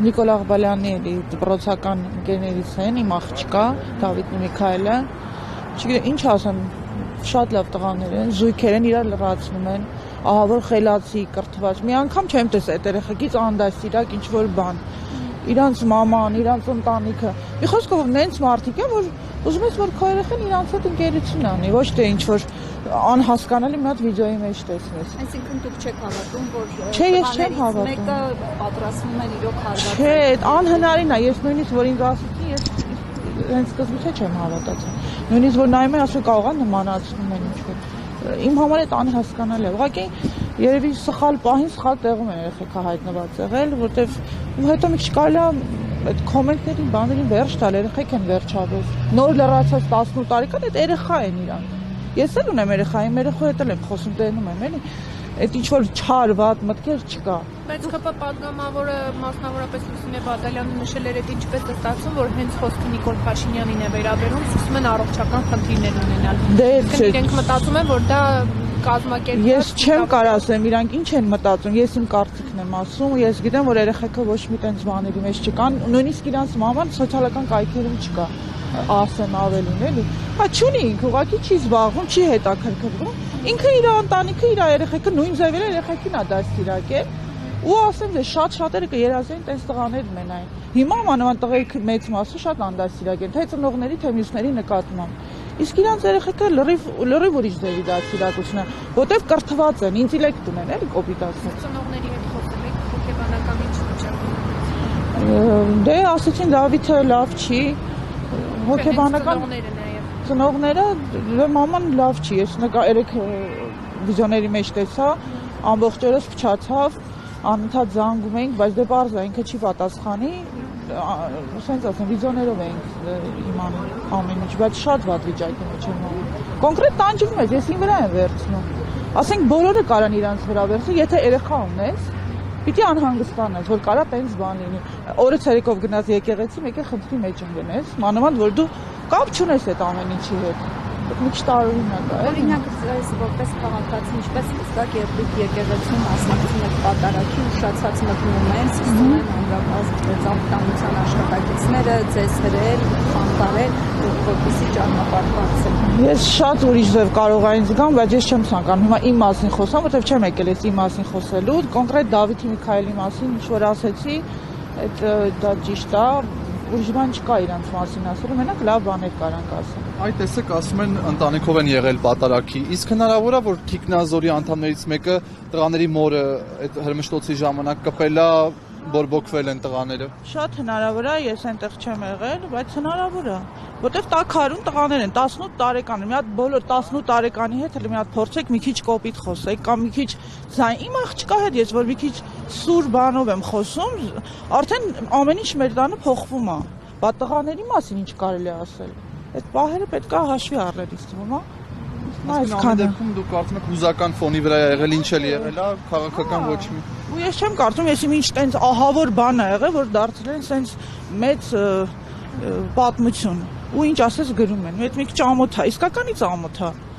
Նիկոլ Աղբալյանի դպրոցական ընկերներից են, իմ աղջկա Դավիթ Միքայելը, չգիտեմ ինչ ասեմ, շատ լավ տղաներ են, զույգեր են, իրար լրացնում են, ահավոր խելացի, կրթված, մի անգամ չեմ տեսել այդ երեխեքից անդասիրակ ինչ-որ բան, իրանց մաման, իրանց ընտանիքը, մի խոսքով նենց մարդիկ են, որ ուզում ես, որ քո երեխան իրանց հետ ընկերություն անի, ոչ թե ինչ-որ անհասկանալի մի հատ վիդեոյի մեջ տեսնես։ Այսինքն դուք չեք հավատում, որ Չէ, ես չեմ հավատում։ Մեկը պատրաստվում են իրոք հարվածել։ Չէ, անհնարին է, ես նույնիսկ որ ինձ ասեցին, ես հենց սկզբից չեմ հավատացել։ Նույնիսկ որ նայում եմ, ասում կարող է նմանացնում են ինչ-որ։ Իմ համար այդ անհասկանալի է։ Ուղղակի երևի սխալ պահին սխալ տեղում են երեխեքը հայտնված եղել, որտեվ հետո մի քիչ կարելի է այդ կոմենտների բաներին վերջ տալ, երեխեք են վերջապես։ Նոր լրացած 18 տարեկան այդ երեխա են իրանք։ Ես էլ ունեմ երեխա, իմ երեխու հետ էլ եմ խոսում, տենում եմ, էլի։ Այդ ինչ-որ չար վատ մտքեր չկա։ Բայց ՀՊ պատգամավորը մասնավորապես Լուսինե Բադալյանը նշել էր, ինչպես է ստացվում, որ հենց խոսքը Նիկոլ Փաշինյանին է վերաբերում, սկսում են առողջական խնդիրներ ունենալ։ Դե իրենք մտածում են, որ դա կազմակերպված։ Ես չեմ կարող ասեմ իրանք ինչ են մտածում, ես իմ կարծիքն եմ ասում, ես գիտեմ, որ երեխեքը ոչ մի տենց բաների մեջ չկան, նույնիսկ իրանց մաման սոցիալական կայքերում չկա, ասեմ ավելին, էլի։ Հա չունի ինքը, ուղղակի չի զբաղվում, չի հետաքրքրվում, ինքը իր ընտանիքը, իր երեխեքը նույն ձևեր երեխեքին է դաստիարակել, ու ասեմ դե շատ-շատերը կերազեն տես տղաներ մենային։ Հիմա մանավանդ տղերի մեծ մասը շատ անդաստիարակ են, թե ծնողների, թե մյուսների նկատմամբ։ Իսկ իրանց երեխեքը լրիվ ուրիշ ձևի դաստիարակություն է, որտեվ կրթված են, ինտելեկտ ունեն, էլի կոպիտ ասած։ Ծնողների հետ խոսել եք հոգեբանական ինչ վիճակում։ Դե ասեցին Դավիթը լավ չի, հոգեբանական ծնողները մաման լավ չի, ես երեք վիդեոների մեջ տեսա, ամբողջ օրս փչացավ, անընդհատ զանգում էինք, բայց դե պարզ է, ինքը չի պատասխանի, ասենց ասեմ, վիդեոներով էինք իմանում ամեն ինչ, բայց շատ վատ վիճակի մեջ եմ անում։ Կոնկրետ տանջվում ես, ես իմ վրա եմ վերցնում։ Ասենք բոլորը կարան իրանց վրա վերցնել, եթե երեխա ունես, պիտի անհանգստանաս, որ կարա տենց բան լինի։ Օրը ցերեկով գնաց եկեղեցի, մեկ է խնդրի մեջ ընկնես, մանավանդ որ դու կապ չունես այդ ամեն ինչի հետ։ Մի քիչ տարօրինակ է։ Օրինակ, այս որպես քաղաքացի ինչպես զգաք երբ եկեղեցին մասնակցում եք պատարագի, ուշացած մտնում են, սկսում են ամրապազդ ծանոթության աշխատակիցները ձեզ հրել, խանգարել, որպեսզի ճանապարհացեն։ Ես շատ ուրիշ ձև կարող այն զգամ, բայց ես չեմ ցանկանում հիմա իմ մասին խոսամ, որովհետև չեմ եկել ես իմ մասին խոսելու, կոնկրետ Դավիթ Միքայելի մասին ինչ որ ասեցի, դա ճիշտ է, ուրիշ բան չկա իրանց մասին ասելու, մենակ լավ բաներ կարանք ասել։ Այդ տեսեք, ասում են ընտանիքով են եղել պատարագի, իսկ հնարավոր է, որ Թիկնազորի անդամներից մեկը տղաների մորը այդ հրմշտոցի ժամանակ կպել է, բորբոքվել են տղաները։ Շատ հնարավոր է, ես այնտեղ չեմ եղել, բայց հնարավոր է, որտեվ տաքարուն տղաներ են, 18 տարեկան, մի հատ բոլոր 18 տարեկանի հետ հենց մի հատ փորձեք մի քիչ կոպիտ խոսեք, կամ մի քիչ ձայն, իմ աղջկա հետ ես որ մի քիչ սուր բանով եմ խոսում, արդեն ամեն ինչ մեր տանը փոխվում է։ Բա տղաների մասին ինչ կարելի է ասել։ Այդ պահերը պետք է հաշվի առնել ինձ թվում է։ Այսքան դեպքում դուք կարծում եք հուզական ֆոնի վրա եղել, ինչ էլ եղել է, քաղաքական ոչ մի։ Ու ես չեմ կարծում, ես ինչ տենց ահավոր բան է եղել, որ դարձրել են սենց մեծ պատմություն։ Ու ինչ ասես գրում են, այդ մի քիչ ամոթ է, իսկականից ամոթ է։